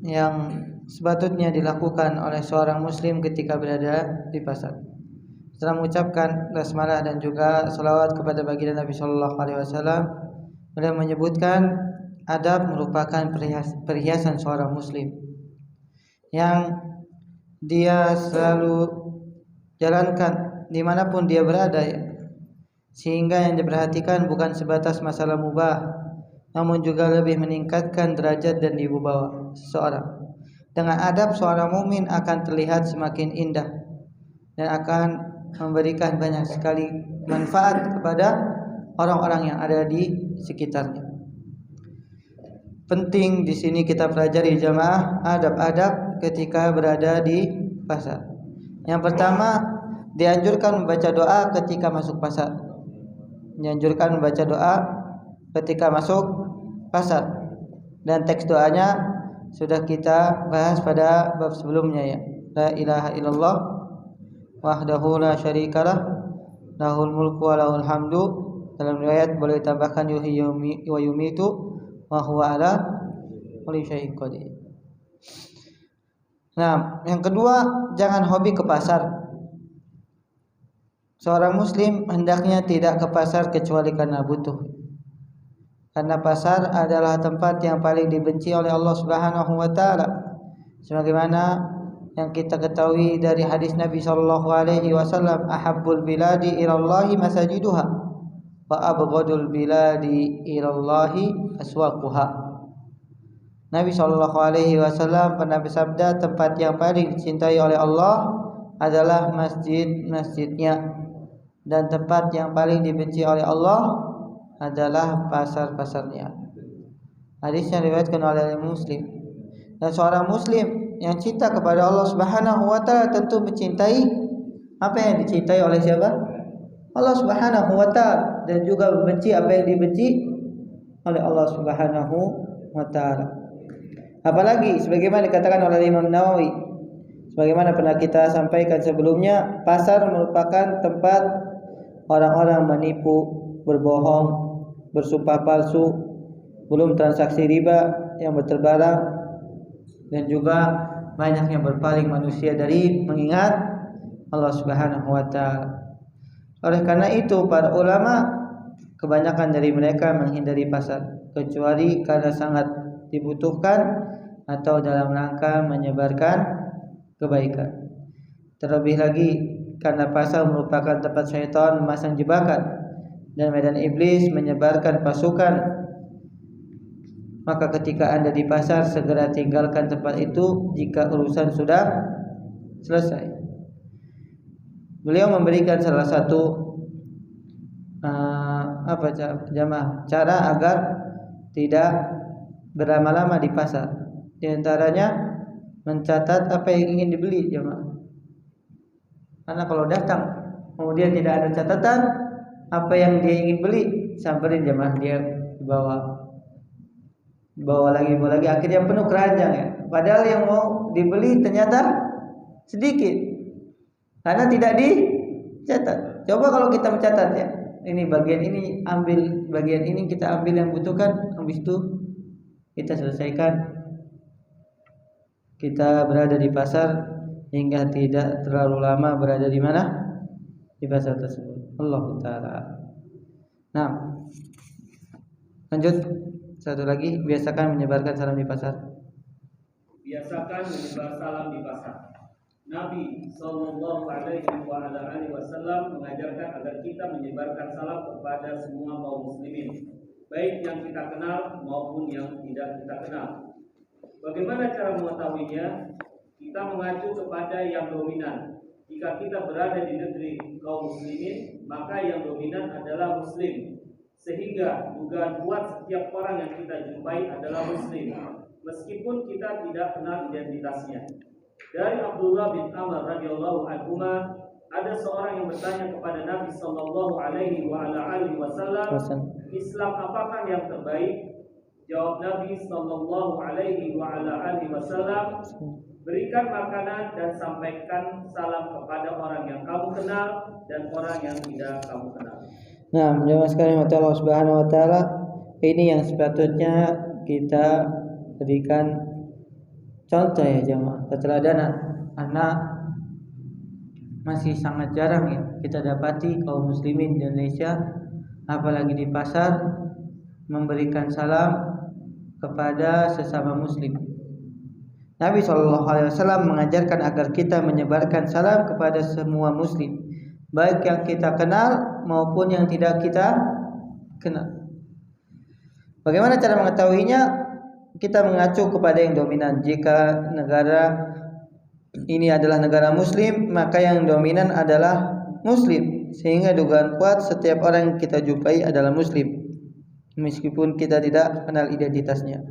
yang sepatutnya dilakukan oleh seorang muslim ketika berada di pasar. Setelah mengucapkan basmalah dan juga salawat kepada baginda Nabi sallallahu alaihi wasallam, beliau menyebutkan adab merupakan perhiasan seorang muslim yang dia selalu jalankan dimanapun dia berada, sehingga yang diperhatikan bukan sebatas masalah mubah, namun juga lebih meningkatkan derajat dan wibawa seseorang. Dengan adab seorang mukmin akan terlihat semakin indah dan akan memberikan banyak sekali manfaat kepada orang-orang yang ada di sekitarnya. Penting di sini kita pelajari jamaah adab-adab ketika berada di pasar. Yang pertama, dianjurkan membaca doa ketika masuk pasar. Dianjurkan membaca doa ketika masuk pasar. Dan teks doanya sudah kita bahas pada bab sebelumnya ya. La ilaha illallah wahdahu la syarikalah lahul mulku wa lahul hamdu. Dalam riwayat boleh ditambahkan yuhyi wa yumitu wa huwa ala kulli syai'in qadir. Nah, yang kedua, jangan hobi ke pasar. Seorang muslim hendaknya tidak ke pasar kecuali karena butuh. Karena pasar adalah tempat yang paling dibenci oleh Allah Subhanahu wa taala. Sebagaimana yang kita ketahui dari hadis Nabi sallallahu alaihi wasallam, ahabbul biladi ilallahi masajiduha wa abghadul biladi ilallahi aswaquha. Nabi sallallahu alaihi wasallam pernah bersabda, tempat yang paling dicintai oleh Allah adalah masjid-masjidnya, dan tempat yang paling dibenci oleh Allah adalah pasar-pasarnya. Hadisnya diriwayatkan oleh Muslim. Dan seorang muslim yang cinta kepada Allah Subhanahu wa taala tentu mencintai apa yang dicintai oleh siapa? Allah Subhanahu wa taala, dan juga membenci apa yang dibenci oleh Allah Subhanahu wa taala. Apalagi sebagaimana dikatakan oleh Imam Nawawi, sebagaimana pernah kita sampaikan sebelumnya, pasar merupakan tempat orang-orang menipu, berbohong, bersumpah palsu, belum transaksi riba yang berterbalang, dan juga banyak yang berpaling manusia dari mengingat Allah Subhanahu wa taala. Oleh karena itu para ulama kebanyakan dari mereka menghindari pasar, kecuali karena sangat dibutuhkan atau dalam rangka menyebarkan kebaikan. Terlebih lagi karena pasar merupakan tempat syaitan memasang jebakan dan medan iblis menyebarkan pasukan. Maka ketika Anda di pasar, segera tinggalkan tempat itu jika urusan sudah selesai. Beliau memberikan salah satu cara agar tidak berlama-lama di pasar. Di antaranya mencatat apa yang ingin dibeli jemaah. Karena kalau datang kemudian tidak ada catatan apa yang dia ingin beli, samperin jemaah, dia bawa lagi akhirnya penuh keranjang ya. Padahal yang mau dibeli ternyata sedikit karena tidak dicatat. Coba kalau kita mencatat ya, ini bagian ini ambil, bagian ini kita ambil yang butuhkan, habis itu kita selesaikan. Kita berada di pasar hingga tidak terlalu lama berada di mana? Di pasar tersebut. Allah Ta'ala. Nah, lanjut satu lagi, biasakan menyebarkan salam di pasar. Biasakan menyebar salam di pasar. Nabi Sallallahu Alaihi Wasallam mengajarkan agar kita menyebarkan salam kepada semua kaum muslimin, baik yang kita kenal maupun yang tidak kita kenal. Bagaimana cara mengetahuinya? Kita mengacu kepada yang dominan. Jika kita berada di negeri kaum muslimin, maka yang dominan adalah muslim, sehingga dugaan kuat setiap orang yang kita jumpai adalah muslim, meskipun kita tidak kenal identitasnya. Dari Abdullah bin Amr radhiyallahu anhu, ada seorang yang bertanya kepada Nabi sallallahu alaihi wasallam, Islam apakah yang terbaik? Jawab Nabi sallallahu alaihi wasallam, berikan makanan dan sampaikan salam kepada orang yang kamu kenal dan orang yang tidak kamu kenal. Nah, jemaah sekalian Allah Subhanahu wa taala, ini yang sepatutnya kita berikan contoh ya jemaah, keteladanan. Karena masih sangat jarang ya kita dapati kaum muslimin di Indonesia, apalagi di pasar, memberikan salam kepada sesama muslim. Nabi SAW mengajarkan agar kita menyebarkan salam kepada semua muslim, baik yang kita kenal maupun yang tidak kita kenal. Bagaimana cara mengetahuinya? kita mengacu kepada yang dominan. Jika negara ini adalah negara muslim, maka yang dominan adalah muslim, sehingga dugaan kuat setiap orang yang kita jumpai adalah muslim meskipun kita tidak kenal identitasnya.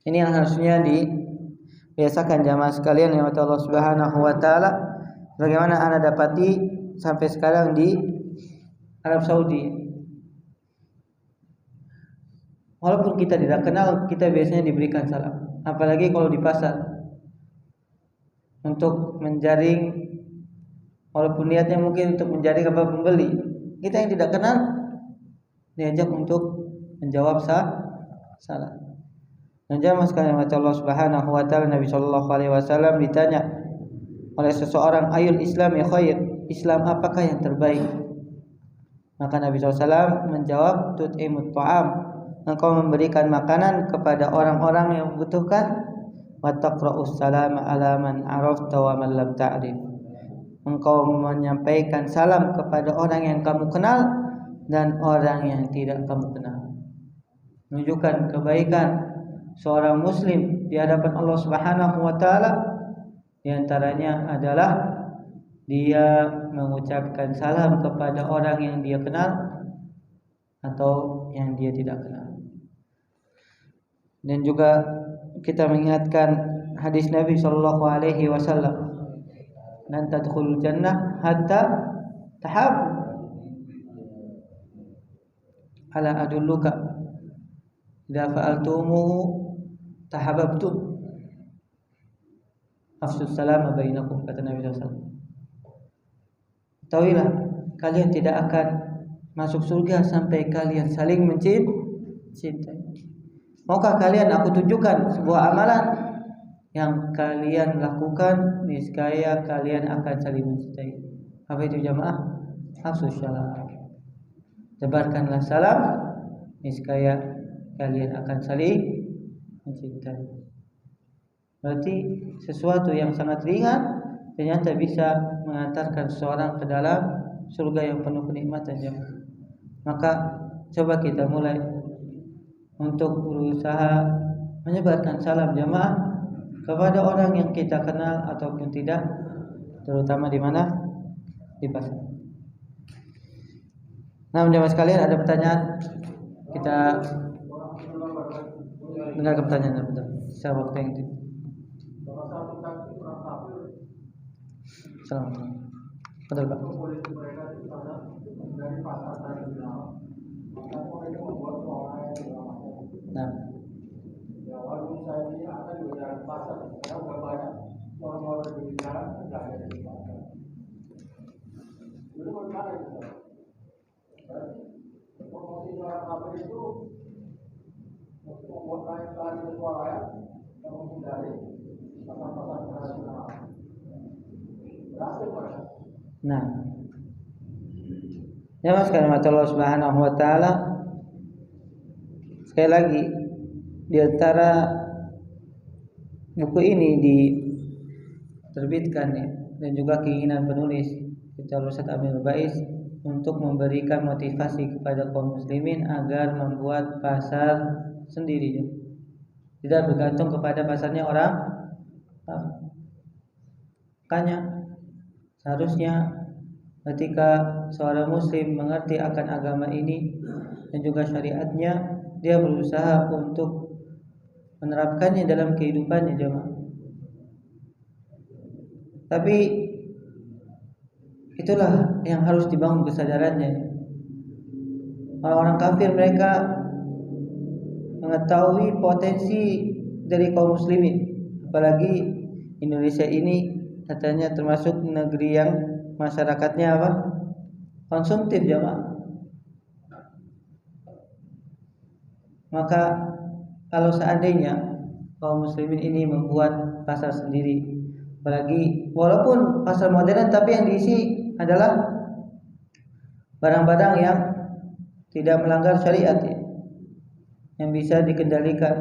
Ini yang harusnya dibiasakan jamaah sekalian yang Allah Subhanahu wa taala. Bagaimana Anda dapati sampai sekarang di Arab Saudi, walaupun kita tidak kenal, kita biasanya diberikan salam, apalagi kalau di pasar, untuk menjaring, walaupun niatnya mungkin untuk menjaring apa pembeli. Kita yang tidak kenal diajak untuk menjawab salam. Dan jamaah sekalian Allah Subhanahu wa taala, Nabi sallallahu alaihi wasallam ditanya oleh seseorang, ayul Islam ya khair, Islam apakah yang terbaik? Maka Nabi SAW menjawab, tut'imut ta'am, engkau memberikan makanan kepada orang-orang yang membutuhkan, wa taqra'us salama ala man arafta wa man lam ta'rif, engkau menyampaikan salam kepada orang yang kamu kenal dan orang yang tidak kamu kenal. Menunjukkan kebaikan seorang muslim di hadapan Allah Subhanahu wa taala, di antaranya adalah dia mengucapkan salam kepada orang yang dia kenal atau yang dia tidak kenal. Dan juga kita mengingatkan hadis Nabi sallallahu alaihi wasallam, lan tadkhulul jannah hatta tahabbu, ala adulluka idza fa'altumuhu tahabbtum, afsus salam bainakum, kata Nabi SAW. Ketahuilah, kalian tidak akan masuk surga sampai kalian saling mencintai. Maukah kalian aku tunjukkan sebuah amalan yang kalian lakukan, niscaya kalian akan saling mencintai. Apa itu jamaah? Afsus salam. Tebarkanlah salam, niscaya kalian akan saling mencintai. Berarti sesuatu yang sangat ringan ternyata bisa mengantarkan seseorang ke dalam surga yang penuh kenikmatan. Maka coba kita mulai untuk berusaha menyebarkan salam jamaah kepada orang yang kita kenal ataupun tidak, terutama di mana? Di pasar. Nah, jamaah sekalian, ada pertanyaan? Kita dengar pertanyaan betul. Saya waktu yang itu. Assalamualaikum. Betul Pak. Nah. Nah, ya mas, karena Allah Subhanahu wa taala, sekali lagi, di antara buku ini diterbitkan ya, dan juga keinginan penulis kita Ustaz Amir Bais untuk memberikan motivasi kepada kaum muslimin agar membuat pasar sendiri, ya. Tidak bergantung kepada pasarnya orang. Makanya seharusnya ketika seorang muslim mengerti akan agama ini dan juga syariatnya, dia berusaha untuk menerapkannya dalam kehidupannya jemaah. Tapi itulah yang harus dibangun kesadarannya. Orang-orang kafir, mereka mengetahui potensi dari kaum muslimin, apalagi Indonesia ini katanya termasuk negeri yang masyarakatnya apa? Konsumtif jamaah. Maka kalau seandainya kaum muslimin ini membuat pasar sendiri, apalagi walaupun pasar modern, tapi yang diisi adalah barang-barang yang tidak melanggar syariat, ya, yang bisa dikendalikan,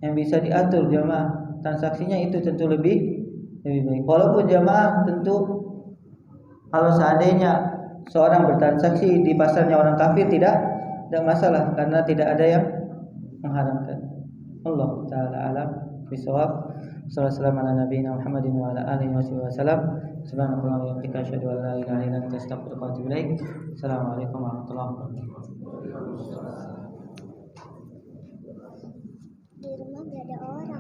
yang bisa diatur jamaah, transaksinya itu tentu lebih baik. Walaupun jamaah tentu kalau seandainya seorang bertransaksi di pasarnya orang kafir tidak masalah, karena tidak ada yang mengharamkan. Allah taala alam bisawab. Sallallahu ala nabiyina Muhammadin wa ala alihi wasallam. Subhanallahi wa bihamdihi asyhadu an la ilaha illa anta astaghfiruka wa atubu ilaik. Assalamualaikum warahmatullahi wabarakatuh. Di rumah gak ada orang.